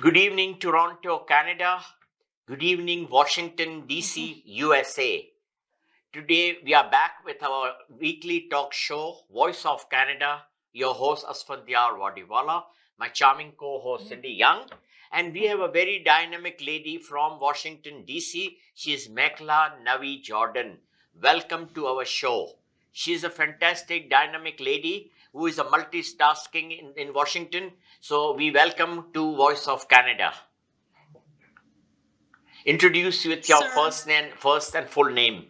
Good evening, Toronto, Canada. Good evening, Washington, D.C., USA. Today, we are back with our weekly talk show, Voice of Canada. Your host, Asphandiar Wadiwalla, my charming co host, Cindy Young. And we have a very dynamic lady from Washington, D.C. She is Mekhla Navi Jordan. Welcome to our show. She is a fantastic, dynamic lady who is a multitasking in Washington. So, we welcome to Voice of Canada. Introduce you with your first and full name.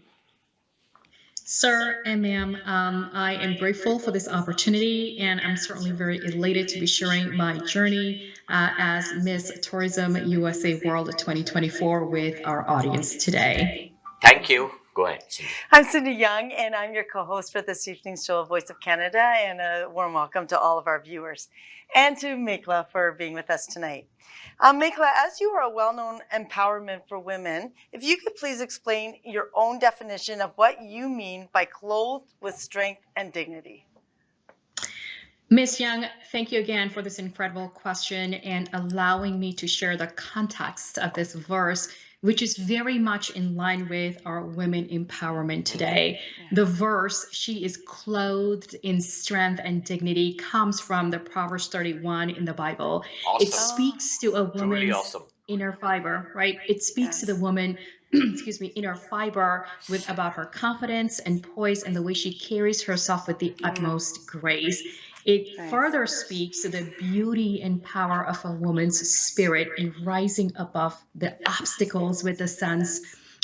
Sir and ma'am, I am grateful for this opportunity, and I'm certainly very elated to be sharing my journey as Miss Tourism USA World 2024 with our audience today. Thank you. Go ahead, Cindy. I'm Cindy Young, and I'm your co-host for this evening's show, Voice of Canada, and a warm welcome to all of our viewers, and to Mekhla for being with us tonight. Mekhla, as you are a well-known empowerment for women, if you could please explain your own definition of what you mean by clothed with strength and dignity. Ms. Young, thank you again for this incredible question and allowing me to share the context of this verse, which is very much in line with our women empowerment today. Yes. The verse, she is clothed in strength and dignity, comes from the Proverbs 31 in the Bible. Awesome. It speaks to a woman's awesome. inner fiber, right? It speaks to the woman, inner fiber with about her confidence and poise and the way she carries herself with the utmost grace. It further speaks to the beauty and power of a woman's spirit in rising above the obstacles with a sense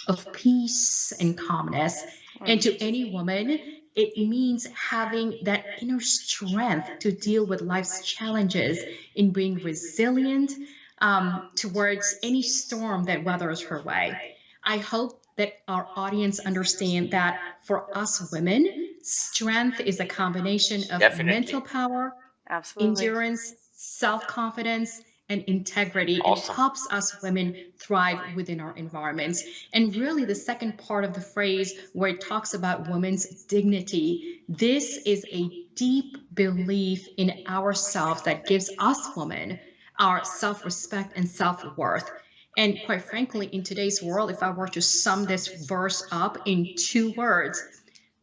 of peace and calmness. And to any woman, it means having that inner strength to deal with life's challenges, in being resilient towards any storm that weathers her way. I hope that our audience understand that for us women, strength is a combination of mental power, endurance, self-confidence, and integrity. Awesome. It helps us women thrive within our environments. And really the second part of the phrase where it talks about women's dignity, this is a deep belief in ourselves that gives us women our self-respect and self-worth. And quite frankly, in today's world, if I were to sum this verse up in 2 words,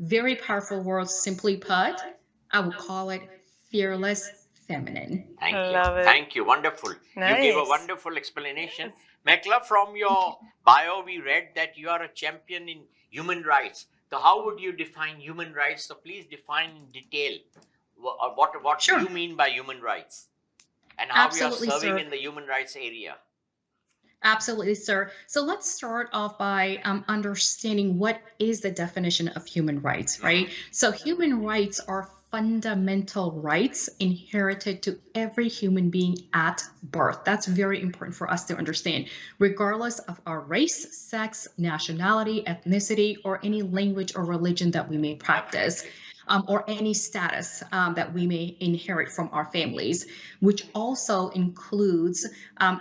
very powerful words, simply put, I would call it fearless feminine. Thank you. Thank you. Wonderful. Nice. You gave a wonderful explanation. Mekhla, from your bio, we read that you are a champion in human rights. So how would you define human rights? So please define in detail what Sure. you mean by human rights and how Absolutely, you are serving sir. in the human rights area. Absolutely, sir. So let's start off by understanding what is the definition of human rights, right? So human rights are fundamental rights inherited to every human being at birth. That's very important for us to understand, regardless of our race, sex, nationality, ethnicity, or any language or religion that we may practice. Or any status that we may inherit from our families, which also includes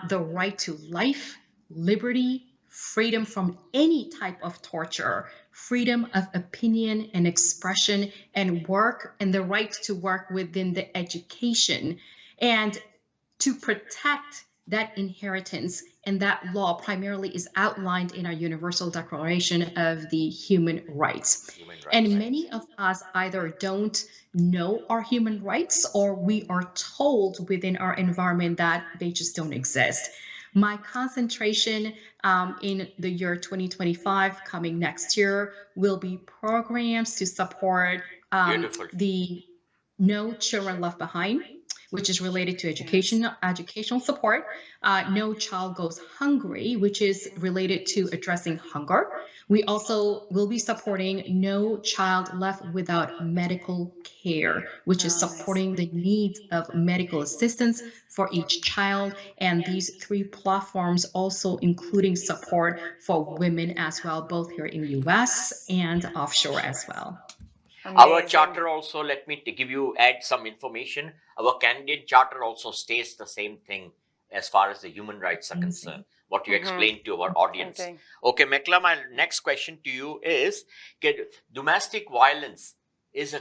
the right to life, liberty, freedom from any type of torture, freedom of opinion and expression and work, and the right to work within the education. And to protect that inheritance, and that law primarily is outlined in our Universal Declaration of the Human Rights. And many of us either don't know our human rights, or we are told within our environment that they just don't exist. My concentration in the year 2025, coming next year, will be programs to support the No Children Left Behind, which is related to educational support. No Child Goes Hungry, which is related to addressing hunger. We also will be supporting No Child Left Without Medical Care, which is supporting the needs of medical assistance for each child. And these 3 platforms also including support for women as well, both here in the US and offshore as well. Amazing. Our charter also, let me add some information. Our Canadian charter also states the same thing as far as the human rights are concerned, what you explained to our audience. Okay, Mekhla, my next question to you is, domestic violence is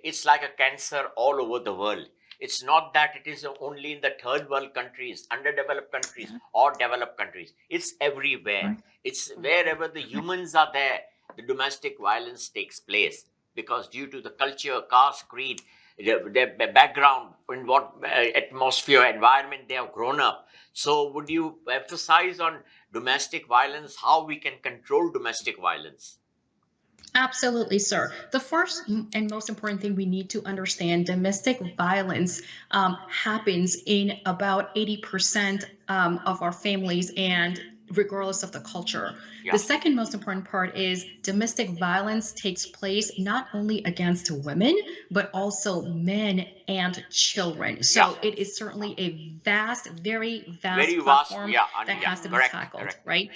it's like a cancer all over the world. It's not that it is only in the third world countries, underdeveloped countries, or developed countries. It's everywhere. Right. It's wherever the humans are there, the domestic violence takes place, because due to the culture, caste, creed, their background, in what atmosphere, environment they have grown up. So would you emphasize on domestic violence, how we can control domestic violence? Absolutely, sir. The first and most important thing we need to understand, domestic violence happens in about 80% of our families, and regardless of the culture. Yeah. The second most important part is domestic violence takes place not only against women, but also men and children. So it is certainly a vast, very vast Very vast, platform yeah, that has to be correct, tackled, correct. right?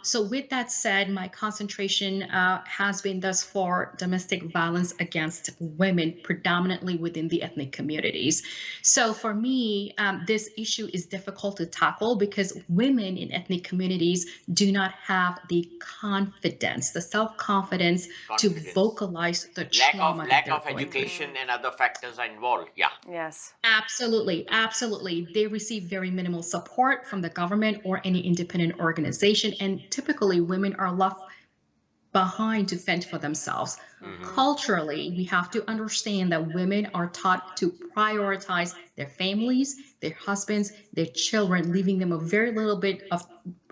So with that said, my concentration has been thus far domestic violence against women, predominantly within the ethnic communities. So for me, this issue is difficult to tackle because women in ethnic communities do not have the confidence, the self-confidence to vocalize the trauma Lack that they're of going through. education and other factors are involved. Yeah. Yes. Absolutely, absolutely. They receive very minimal support from the government or any independent organization, and typically women are left behind to fend for themselves. Culturally, we have to understand that women are taught to prioritize their families, their husbands, their children, leaving them a very little bit of,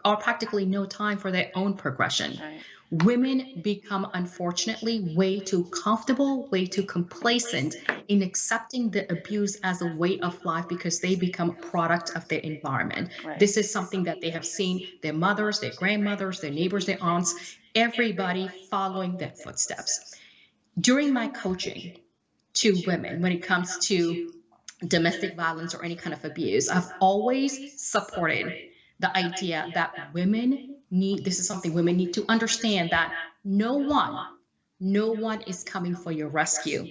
or practically no time for their own progression. Right. Women become, unfortunately, way too comfortable, way too complacent in accepting the abuse as a way of life because they become a product of their environment. Right. This is something that they have seen their mothers, their grandmothers, their neighbors, their aunts, everybody following their footsteps. During my coaching to women, when it comes to domestic violence or any kind of abuse, I've always supported the idea that women need, this is something women need to understand, that no one is coming for your rescue.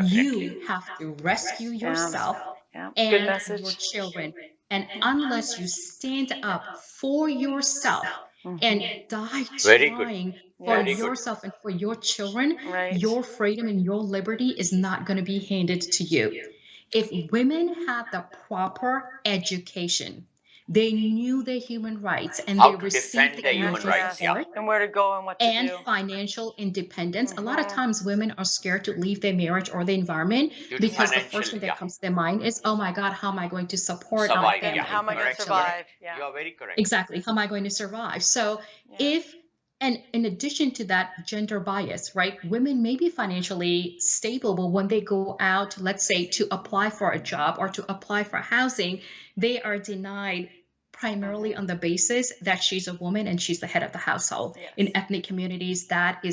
You have to rescue yourself Yeah. Good and your message. children. And unless you stand up for yourself and die Very good. trying for Very good. yourself and for your children, Right. your freedom and your liberty is not going to be handed to you. If women had the proper education, they knew their human rights and How they to received defend the their human emotional rights, yeah. support And where to go and what to and do. financial independence. A lot of times women are scared to leave their marriage or the environment Due to because the financial, first thing that yeah. comes to their mind is, oh my God, how am I going to support my Survive, family? yeah. How am I going to Correct, survive? correct. Yeah. You are very correct. Exactly. How am I going to survive? So if, and in addition to that, gender bias, right? Women may be financially stable, but when they go out, let's say to apply for a job or to apply for housing, they are denied primarily on the basis that she's a woman and she's the head of the household. Yes. In ethnic communities, that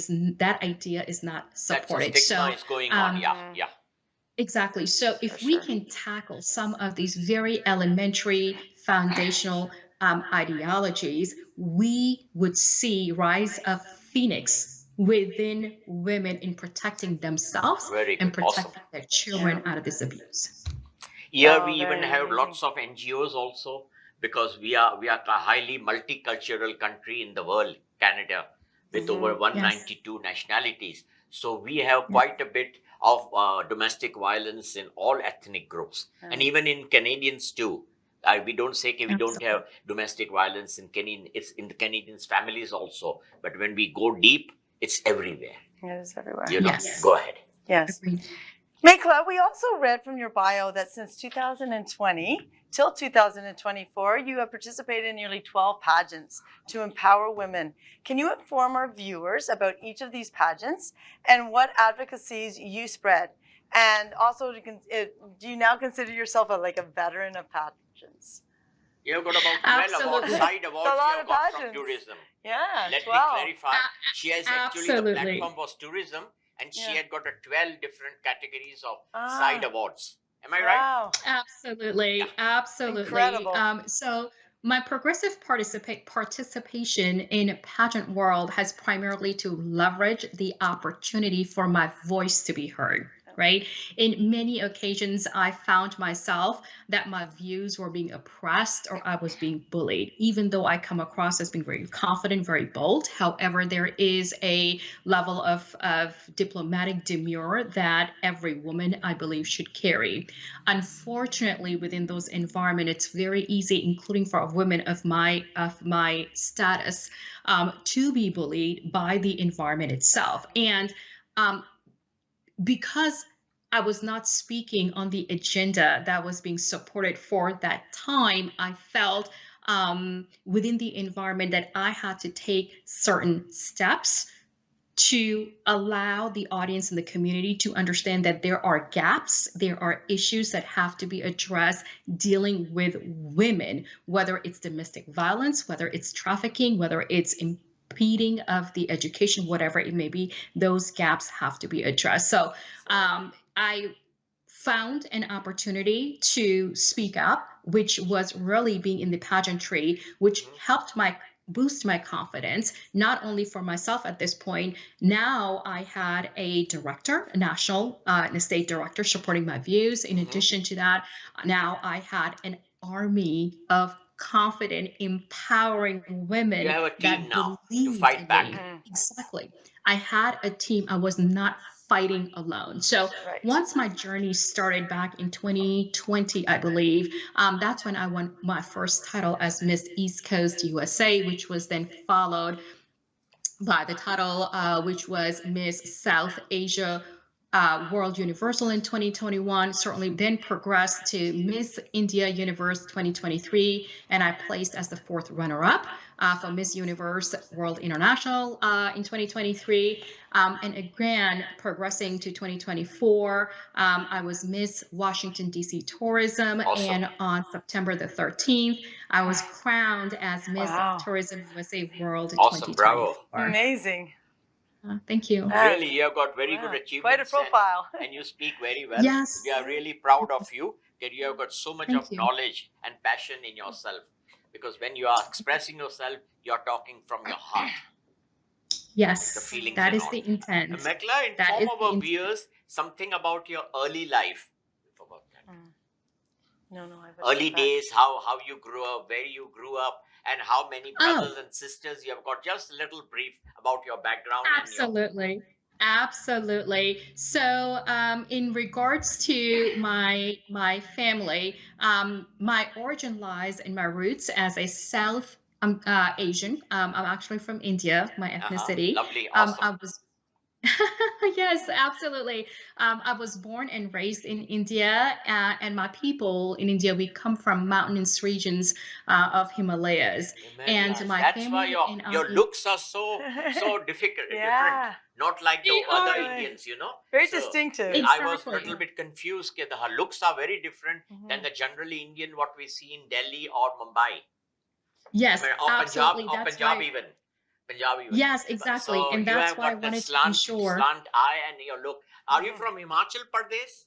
idea is not supported. That's a stigma is going on, yeah. Exactly. So if we can tackle some of these very elementary foundational ideologies, we would see rise of phoenix within women in protecting themselves Very and good. Awesome. protecting their children out of this abuse. Here Oh, we even very have amazing. lots of NGOs also, because we are a highly multicultural country in the world, Canada, with over 192 nationalities. So we have quite a bit of domestic violence in all ethnic groups, and even in Canadians too. We don't say we don't have domestic violence in Canadian. It's in the Canadians' families also. But when we go deep, it's everywhere. It is everywhere. You know, Yes. go ahead. Yes. Agreed. Mekhla, we also read from your bio that since 2020 till 2024, you have participated in nearly 12 pageants to empower women. Can you inform our viewers about each of these pageants and what advocacies you spread? And also, do you now consider yourself a veteran of pageants? You've got about 12 awards, Absolutely. side awards A lot you have of got from pageants. tourism. Yeah, Let 12. me clarify. She has actually, the Absolutely. platform was tourism, and she Yeah. had got a 12 different categories of side awards. Am I right? Wow. Absolutely, Yeah. absolutely. Incredible. So my progressive participation in pageant world has primarily to leverage the opportunity for my voice to be heard. right? In many occasions, I found myself that my views were being oppressed or I was being bullied, even though I come across as being very confident, very bold. However, there is a level of diplomatic demure that every woman, I believe, should carry. Unfortunately, within those environments, it's very easy, including for women of my status, to be bullied by the environment itself. And because I was not speaking on the agenda that was being supported for that time, I felt within the environment that I had to take certain steps to allow the audience and the community to understand that there are gaps, there are issues that have to be addressed dealing with women, whether it's domestic violence, whether it's trafficking, whether it's impeding of the education, whatever it may be, those gaps have to be addressed. So I found an opportunity to speak up, which was really being in the pageantry, which helped my boost my confidence, not only for myself at this point. Now I had a director, a national and a state director supporting my views. In addition to that, now I had an army of confident, empowering women You have a team that now to believed fight in back. me. Exactly. I had a team. I was not fighting alone. So once my journey started back in 2020, I believe, that's when I won my first title as Miss East Coast USA, which was then followed by the title, which was Miss South Asia World Universal in 2021, certainly then progressed to Miss India Universe 2023, and I placed as the fourth runner-up for Miss Universe World International in 2023, and again, progressing to 2024, I was Miss Washington, D.C. Tourism, and on September the 13th, I was crowned as Miss Tourism USA World 2024. Bravo. Amazing. Thank you. Really, you have got very good achievements. Quite a profile. And you speak very well. Yes. We are really proud of you that you have got so much Thank of you. knowledge and passion in yourself. Because when you are expressing yourself, you are talking from your heart. Yes, The feelings that and is all. the intent. Mekhla, inform our viewers something about your early life. No, early days, how you grew up, where you grew up, and how many brothers and sisters you have got. Just a little brief about your background. Absolutely. Absolutely. So, in regards to my family, my origin lies in my roots as a South Asian. I'm actually from India, my ethnicity. Lovely, awesome. I was Yes, absolutely. I was born and raised in India, and my people in India, we come from mountainous regions of Himalayas. And my that's family why and your looks are so difficult, different. Not like the other Indians, Very distinctive. Exactly. I was a little bit confused. Her looks are very different than the generally Indian what we see in Delhi or Mumbai. Yes, absolutely. Or Punjab even. Yes, exactly. So and that's why I wanted to be sure. Slant eye and your look. Are you from Himachal Pradesh?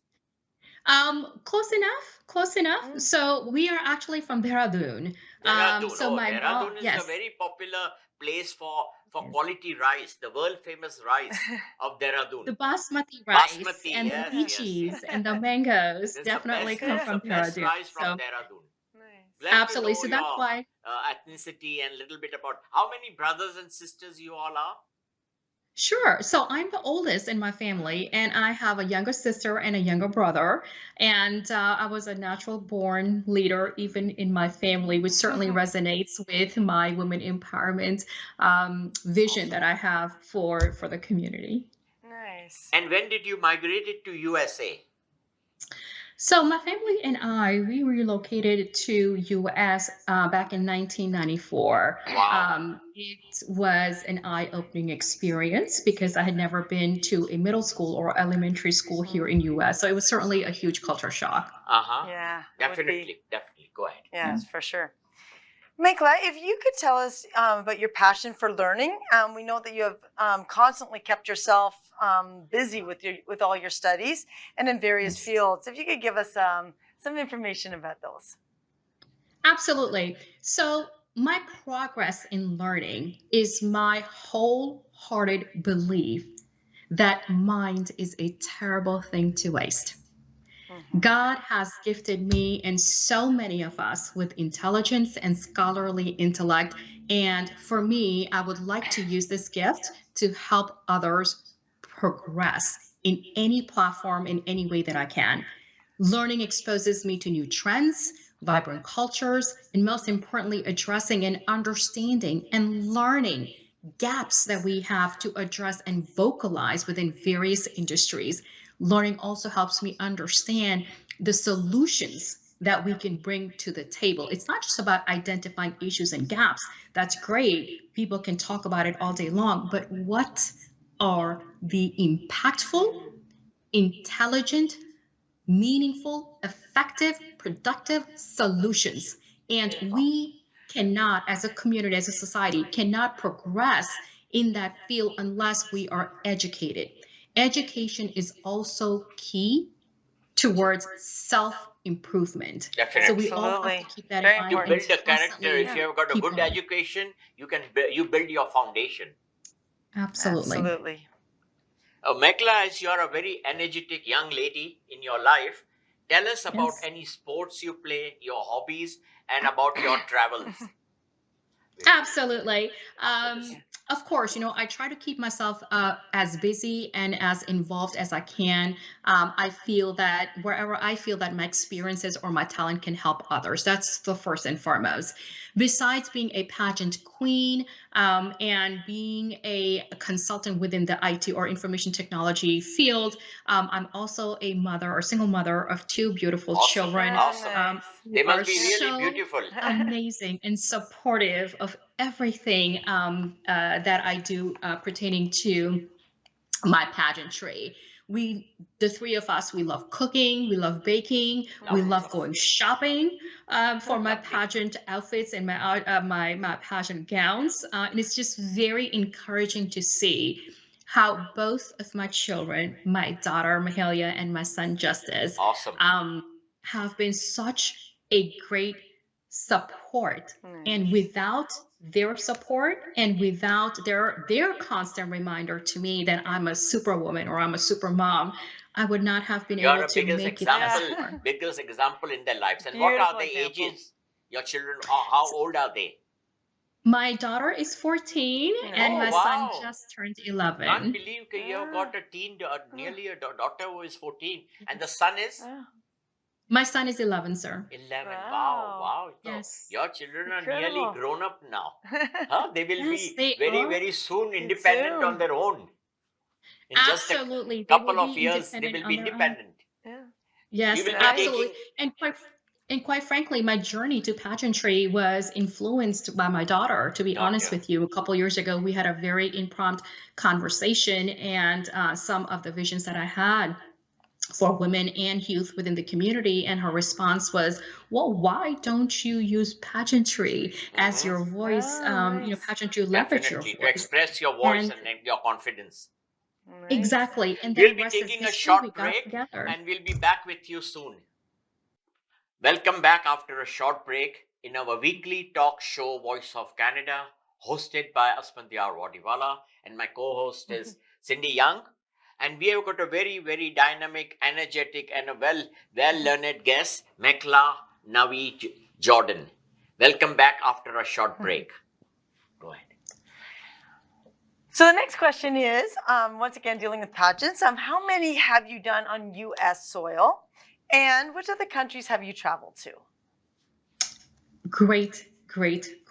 Close enough. Close enough. So we are actually from Dehradun. Dehradun is a very popular place for quality rice, the world famous rice of Dehradun. The basmati rice and the lychees and the mangoes definitely come from Dehradun. Rice from Dehradun. Absolutely. So that's why ethnicity and a little bit about how many brothers and sisters you all are. Sure. So I'm the oldest in my family, and I have a younger sister and a younger brother. And I was a natural born leader, even in my family, which certainly resonates with my women empowerment vision that I have for the community. Nice. And when did you migrate to USA? So my family and we relocated to U.S. Back in 1994. Wow. It was an eye-opening experience because I had never been to a middle school or elementary school here in U.S. So it was certainly a huge culture shock. Yeah. Definitely. Go ahead. Yes, for sure. Mekhla, if you could tell us about your passion for learning. We know that you have constantly kept yourself busy with all your studies and in various fields. If you could give us some information about those. Absolutely. So my progress in learning is my wholehearted belief that mind is a terrible thing to waste. Mhm. God has gifted me and so many of us with intelligence and scholarly intellect. And for me, I would like to use this gift to help others progress in any platform, in any way that I can. Learning exposes me to new trends, vibrant cultures, and most importantly, addressing and understanding and learning gaps that we have to address and vocalize within various industries. Learning also helps me understand the solutions that we can bring to the table. It's not just about identifying issues and gaps. That's great. People can talk about it all day long, but what are the impactful, intelligent, meaningful, effective, productive solutions? And we cannot, as a community, as a society, cannot progress in that field unless we are educated. Education is also key towards self improvement. So we Definitely. all have to Absolutely. keep that in Very mind You and build important. a character. constantly If Yeah. you have got a keep good going. education, you build your foundation. Absolutely. Absolutely. Mekhla, as you are a very energetic young lady in your life, tell us about Yes. any sports you play, your hobbies, and about your travels. Absolutely. After this. Of course, I try to keep myself as busy and as involved as I can. I feel that wherever I feel that my experiences or my talent can help others, that's the first and foremost. Besides being a pageant queen and being a consultant within the IT or information technology field, I'm also a mother or single mother of two beautiful Awesome. children Awesome. who They are must be really so beautiful. amazing and supportive of everything that I do pertaining to my pageantry. The three of us, we love cooking, we love baking, we love going shopping for my Lovely. pageant outfits and my pageant gowns, and it's just very encouraging to see how both of my children, my daughter Mahalia and my son Justice, Awesome. have been such a great support. And Nice. without their support and without their constant reminder to me that I'm a superwoman or I'm a super mom, I would not have been You are able a to make it Yeah. thus far. biggest example in their lives. And what are Beautiful the example. ages? Your children, how old are they? My daughter is 14 and Oh, my son wow. just turned Can't 11. believe you have got a teen, nearly a daughter who is 14. And the Yes. son is Oh, My son is 11, sir. 11. Wow, wow. wow. So Yes. your children are nearly Incredible. grown up now. Huh? They will Yes, be they very, are. very soon It's independent on soon. their own. In just a Absolutely. They will couple of be years, they independent will on be their own. independent. Yeah. You Yes, will be Nice. absolutely. taking, And quite frankly, my journey to pageantry was influenced by my daughter, to be honest daughter. with you. A couple years ago, we had a very impromptu conversation, and some of the visions that I had for women and youth within the community. And her response was, well, why don't you use pageantry as your voice? Oh, nice. Pageantry leverage your Definitely. To voice. express your voice And and your confidence. Nice. exactly. And We'll then be rest is taking a history. We short got break together. and we'll be back with you soon. Welcome back after a short break in our weekly talk show, Voice of Canada, hosted by Asphandiar Wadiwalla, and my co-host is Cindy Young. And we have got a very, very dynamic, energetic, and a well-learned guest, Mekhla Navi Jordan. Welcome back after a short break. Go ahead. So the next question is, once again, dealing with pageants. How many have you done on U.S. soil, and which other countries have you traveled to? Great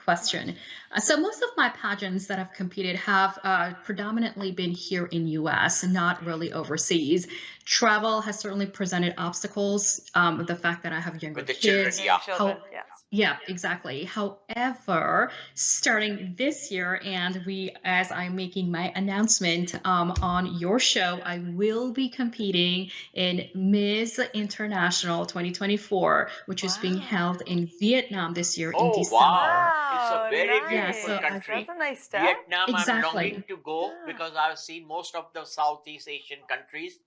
question. So most of my pageants that I've competed have predominantly been here in US and not really overseas. Travel has certainly presented obstacles. The fact that I have younger With the children, kids. yeah. Children, How, yes. yeah, exactly. However, starting this year, and as I'm making my announcement on your show, I will be competing in Ms. International 2024, which is being Wow. held in Vietnam this year in Oh, December. wow. It's a Wow, very Yeah, nice. beautiful so country. That's a nice step. Vietnam, I'm longing exactly. to go Yeah. because I've seen most of the Southeast Asian countries,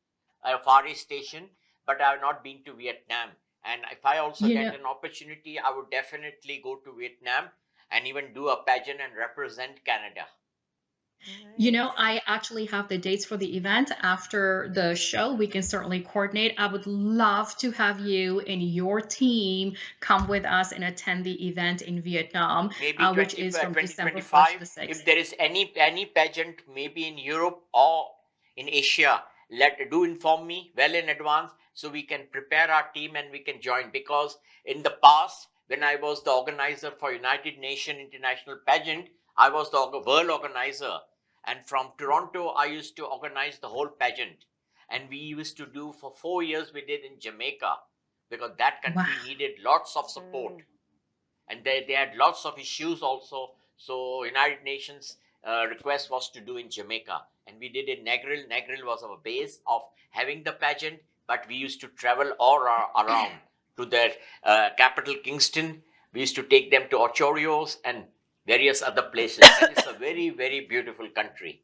Far East Asian, but I've not been to Vietnam. And if I also You get know, an opportunity, I would definitely go to Vietnam and even do a pageant and represent Canada. Nice. I actually have the dates for the event after the show. We can certainly coordinate. I would love to have you and your team come with us and attend the event in Vietnam, Maybe which 20, is from December 1st to 2025. the If 6th. there is any pageant, maybe in Europe or in Asia, do inform me well in advance so we can prepare our team and we can join. Because in the past, when I was the organizer for United Nations International Pageant, I was the world organizer. And from Toronto, I used to organize the whole pageant. And we used to do for 4 years, we did in Jamaica because that Wow. country needed lots of support. And they had lots of issues also. So United Nations request was to do in Jamaica. And we did in Negril. Negril was our base of having the pageant, but we used to travel all around to their capital, Kingston. We used to take them to Ochorios and various other places. And it's a very, very beautiful country.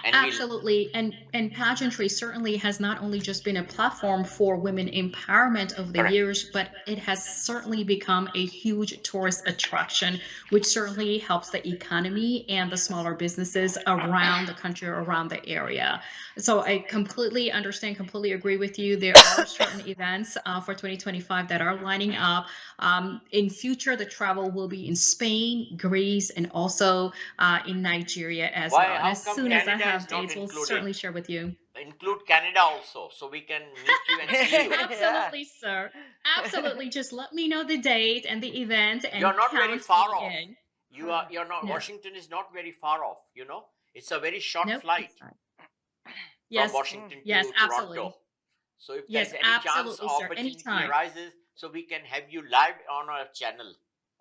And Absolutely. And pageantry certainly has not only just been a platform for women empowerment over the Correct. years, but it has certainly become a huge tourist attraction, which certainly helps the economy and the smaller businesses around the country or around the area. So I completely understand, completely agree with you. There are certain events for 2025 that are lining up. In future, the travel will be in Spain, Greece, and also in Nigeria as why? well. And How as come soon as I Canada have is not dates, we'll included? certainly share with you. Include Canada also, so we can meet you and see you. Absolutely, sir. Absolutely. Just let me know the date and the event and You're not very count far me off. in. You're not. No, Washington is not very far off. It's a very short nope, flight it's not. from Yes, Washington yes, to Toronto. absolutely. So if there is Yes, any chance absolutely, or sir. opportunity Anytime. arises, so we can have you live on our channel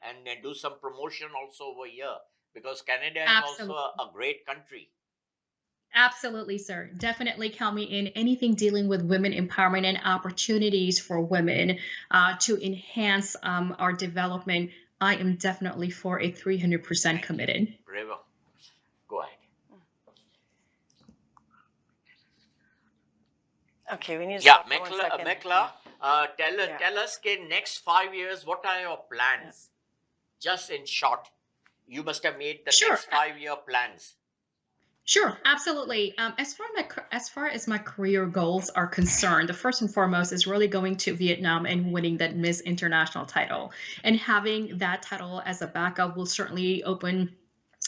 and do some promotion also over here, because Canada is also Absolutely. a great country. Absolutely, sir. Definitely count me in. Anything dealing with women empowerment and opportunities for women to enhance our development. I am definitely for a 300% committed. Bravo. Go ahead. Okay, we need to Yeah, stop for 1 second. Mekhla, tell Yeah. us, next 5 years, what are your plans? Just in short, you must have made the Sure. next 5 year plans. Sure, absolutely. As far as my career goals are concerned, the first and foremost is really going to Vietnam and winning that Miss International title. And having that title as a backup will certainly open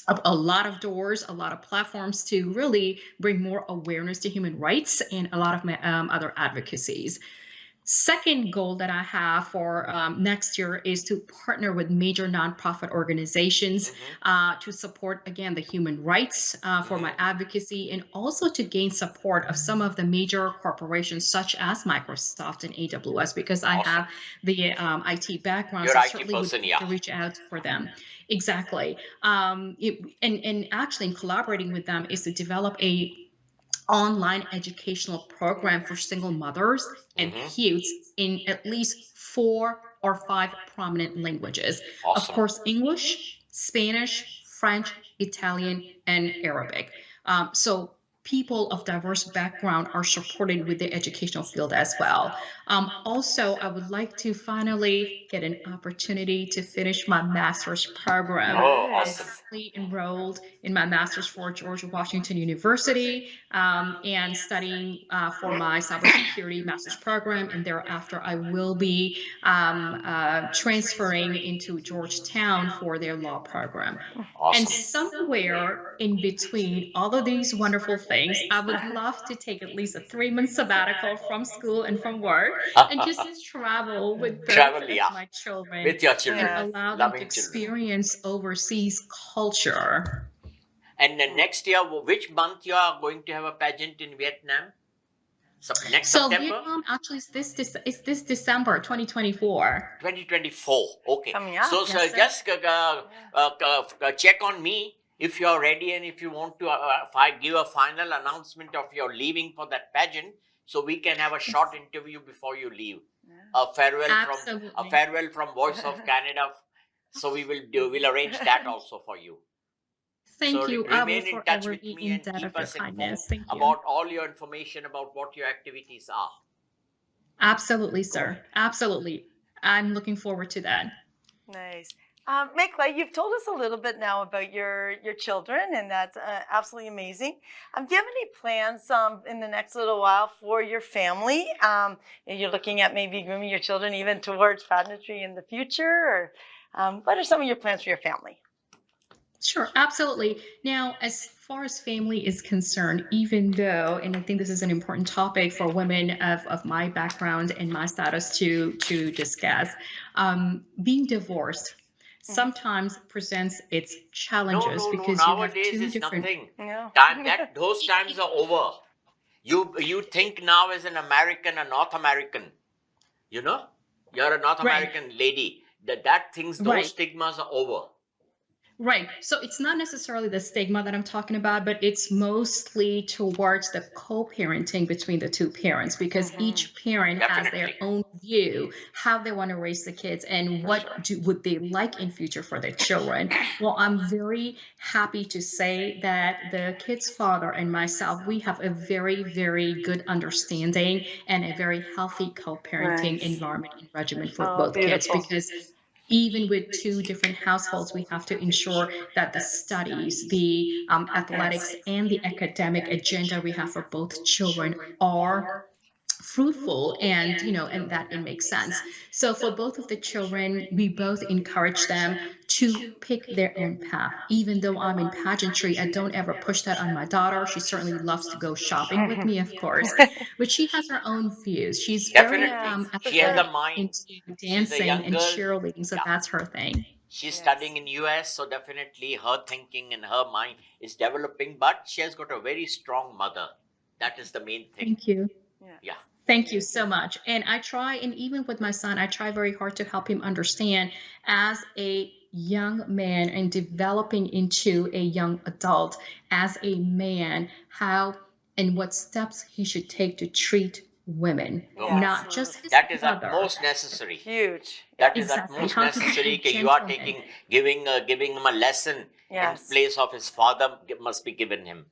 up a lot of doors, a lot of platforms to really bring more awareness to human rights and a lot of my other advocacies. Second goal that I have for next year is to partner with major nonprofit organizations to support, again, the human rights for my advocacy and also to gain support of some of the major corporations such as Microsoft and AWS because I have the IT background. You're So an IT certainly would person, love yeah. to reach out for them. Exactly. And actually in collaborating with them is to develop a online educational program for single mothers and youths in at least 4 or 5 prominent languages. Of Awesome. course, English, Spanish, French, Italian, and Arabic. So people of diverse background are supported with the educational field as well. Also, I would like to finally get an opportunity to finish my master's program. Oh, I'm awesome. currently enrolled in my master's for George Washington University and studying for my cybersecurity master's program. And thereafter, I will be transferring into Georgetown for their law program. And Awesome. somewhere in between all of these wonderful things, I would love to take at least a 3 month sabbatical from school and from work and just to travel with both Travel, of yeah. my children With your and children. Yes. allow them to Loving children. experience overseas culture. And then next year, which month you are going to have a pageant in Vietnam? Next So September? Vietnam actually is this December 2024. 2024. Okay. Coming up. So, Yes, sir. just check on me if you're ready and if you want to give a final announcement of your leaving for that pageant, so we can have a short interview before you leave. A Absolutely. farewell from Voice of Canada. So we'll arrange that also for you. Thank So you. I will remain in touch forever with be me in and debt keep of your us informed kindness. Thank you. about all your information about what your activities are. Absolutely, sir. Absolutely. I'm looking forward to that. Nice. Mekhla, you've told us a little bit now about your children, and that's absolutely amazing. Do you have any plans in the next little while for your family? You're looking at maybe grooming your children even towards pageantry in the future, or what are some of your plans for your family? Sure, absolutely. Now, as far as family is concerned, even though, and I think this is an important topic for women of my background and my status to discuss, being divorced sometimes presents its No, challenges no, no. because you have Nowadays two is different. nothing. No. That those times are over. You think now as an American, a North American. You know, you're a North Right, American lady. That things, those right. stigmas are over. Right. So it's not necessarily the stigma that I'm talking about, but it's mostly towards the co-parenting between the two parents because each parent has their Definitely. own view, how they want to raise the kids and For what sure. would they like in future for their children. Well, I'm very happy to say that the kid's father and myself, we have a very, very good understanding and a very healthy co-parenting Nice. environment and regimen for Oh, both kids beautiful. because even with two different households, we have to ensure that the studies, the athletics, and the academic agenda we have for both children are fruitful and and that it makes sense. So for both of the children, we both encourage them to pick their own path. Even though I'm in pageantry, I don't ever push that on my daughter. She certainly loves to go shopping with me, of course, but she has her own views. She's very Definitely. For She has a sure. athletic, mind. into She's a dancing young and girl. cheerleading, so Yeah. that's her thing. She's Yes. studying in US, so definitely her thinking and her mind is developing, but she has got a very strong mother. That is the main thing. Thank you. Yeah. Yeah. Thank you so much. And I try, and even with my son, I try very hard to help him understand as a young man and developing into a young adult, as a man, how and what steps he should take to treat women, Woman. not just his That is mother. utmost necessary. Huge. That is Exactly. utmost How to be necessary. a You are gentleman. giving him a lesson in Yes. place of his father must be given him.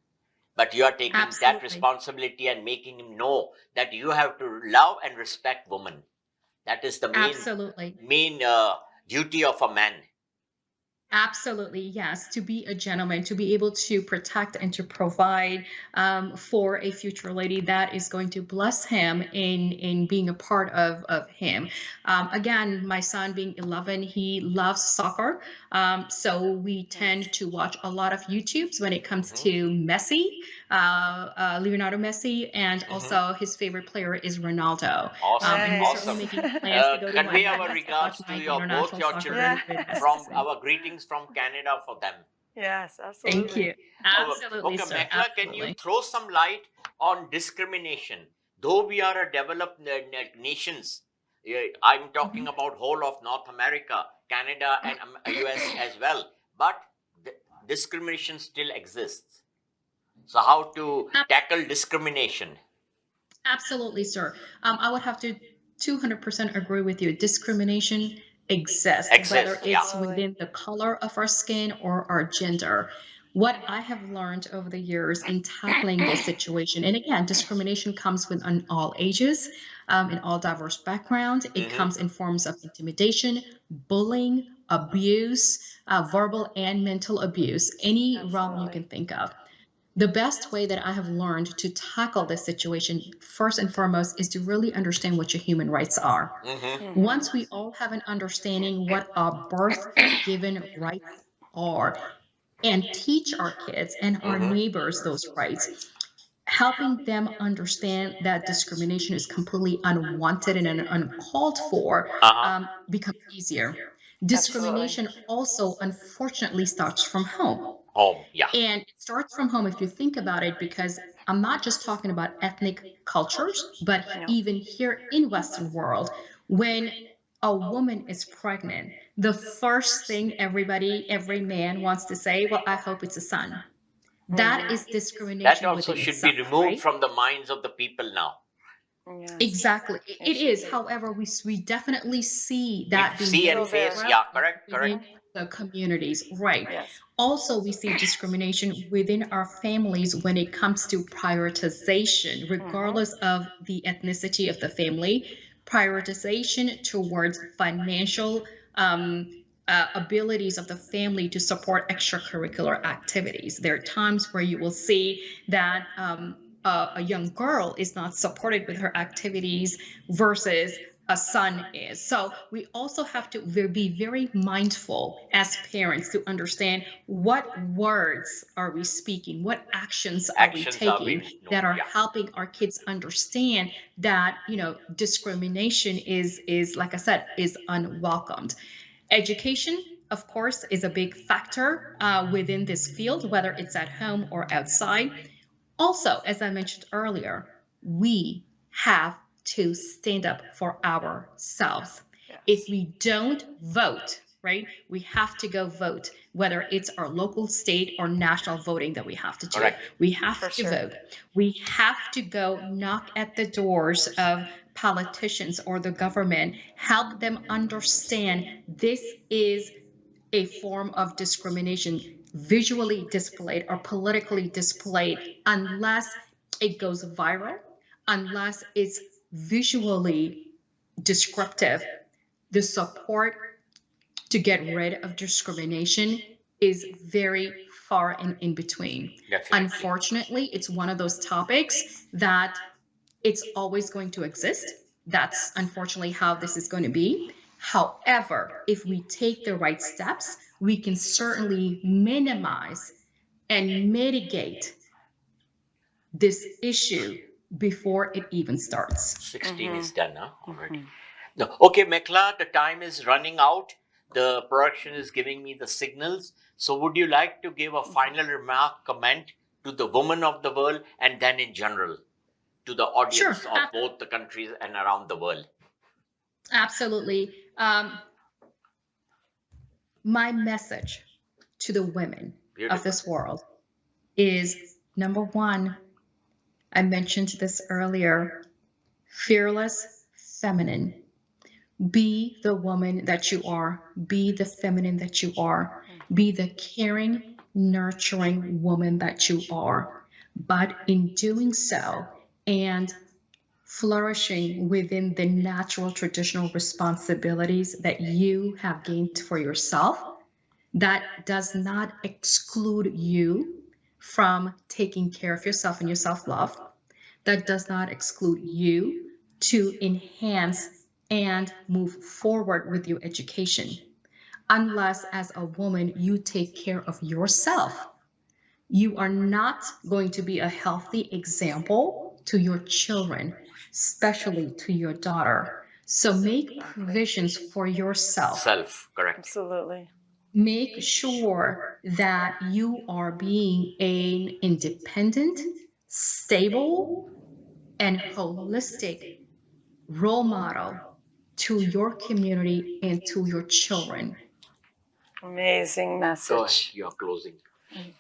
But you are taking that Absolutely. responsibility and making him know that you have to love and respect women. That is the Absolutely. main duty of a man. Absolutely, yes. To be a gentleman, to be able to protect and to provide for a future lady that is going to bless him in being a part of him. Again, my son being 11, he loves soccer. So we tend to watch a lot of YouTubes when it comes to Messi, Leonardo Messi, and also his favorite player is Ronaldo. Awesome, And we're awesome. certainly making plans to go to Convey Las our Vegas to regards watch to my your both international your soccer children with from Messi. our greetings from Canada for them. Yes, Thank absolutely. you. Absolutely, Okay, sir. Mekhla, can you Absolutely. throw some light on discrimination? Though we are a developed nations, I'm talking about whole of North America, Canada, and US as well, but discrimination still exists. So how to Ab- tackle discrimination? Absolutely, sir. I would have to 200% agree with you. Discrimination exists, whether Exists, yeah. it's within the color of our skin or our gender. What I have learned over the years in tackling this situation, and again, discrimination comes with on all ages, in all diverse backgrounds. It comes in forms of intimidation, bullying, abuse, verbal and mental abuse, any realm you can think of. The best way that I have learned to tackle this situation, first and foremost, is to really understand what your human rights are. Once we all have an understanding what our birth given rights are, and teach our kids and our neighbors those rights, helping them understand that discrimination is completely unwanted and uncalled for, becomes easier. Discrimination also, unfortunately, starts from home. Home, yeah. And it starts from home if you think about it, because I'm not just talking about ethnic cultures, but even here in Western world, when a woman is pregnant, the first thing every man wants to say, well, I hope it's a son. That is That discrimination also within should be itself, removed right? from the minds of the people now. Yes. Exactly. It is. However, we definitely see that being See and very face, prevalent yeah, correct, within correct. the communities, right? Yes. Also, we see discrimination within our families when it comes to prioritization, regardless of the ethnicity of the family, prioritization towards financial abilities of the family to support extracurricular activities. There are times where you will see that a young girl is not supported with her activities versus a son is. So we also have to be very mindful as parents to understand what words are we speaking, what actions are we Actions are taking being known. that are Yeah. helping our kids understand that, you know, discrimination is like I said, is unwelcomed. Education, of course, is a big factor within this field, whether it's at home or outside. Also, as I mentioned earlier, we have to stand up for ourselves. Yes. If we don't vote, right, we have to go vote, whether it's our local, state, or national voting that we have to do. Correct. We have For to sure. vote. We have to go knock at the doors of politicians or the government, help them understand this is a form of discrimination visually displayed or politically displayed unless it goes viral, unless it's visually descriptive. The support to get rid of discrimination is very far and in between. Definitely. Unfortunately, it's one of those topics that it's always going to exist. That's unfortunately how this is going to be. However, if we take the right steps, we can certainly minimize and mitigate this issue before it even starts. 16 is Mhm. done, huh? Already. No. Okay, Mekhla, the time is running out. The production is giving me the signals. So, would you like to give a final remark, comment to the women of the world, and then in general to the audience Sure, of both the countries and around the world? absolutely. My message to the women of Beautiful. this world is number one, I mentioned this earlier, fearless, feminine. Be the woman that you are. Be the feminine that you are. Be the caring, nurturing woman that you are. But in doing so and flourishing within the natural traditional responsibilities that you have gained for yourself, that does not exclude you from taking care of yourself and your self-love. That does not exclude you to enhance and move forward with your education. Unless, as a woman, you take care of yourself, you are not going to be a healthy example to your children, especially to your daughter. So make provisions for yourself. Self, correct. Absolutely. Make sure that you are being an independent, stable, and holistic role model to your community and to your children. Amazing Go ahead. message. You are closing.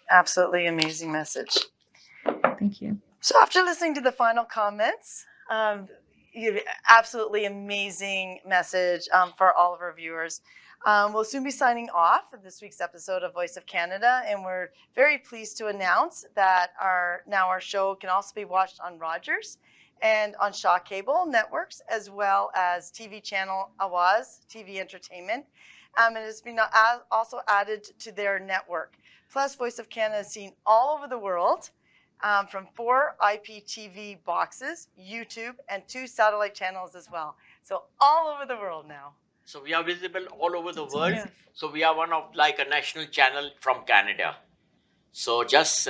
Absolutely amazing message. Thank you. So after listening to the final comments, absolutely amazing message for all of our viewers. We'll soon be signing off for this week's episode of Voice of Canada, and we're very pleased to announce that our show can also be watched on Rogers and on Shaw Cable Networks, as well as TV channel Awaz TV Entertainment. And it's been also added to their network. Plus, Voice of Canada is seen all over the world. From 4 IPTV boxes, YouTube, and 2 satellite channels as well. So all over the world now. So we are visible all over the world. Yes. So we are one of like a national channel from Canada. So just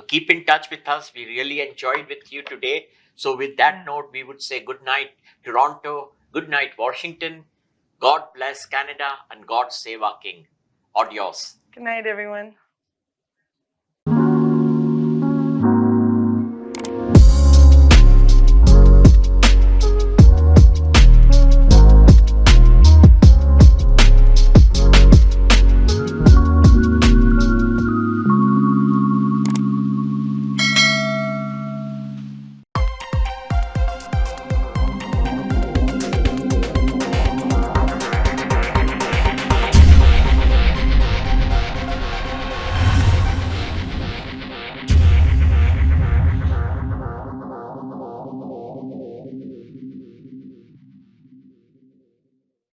keep in touch with us. We really enjoyed with you today. So with that note, we would say good night, Toronto. Good night, Washington. God bless Canada and God save our King. Adios. Good night, everyone.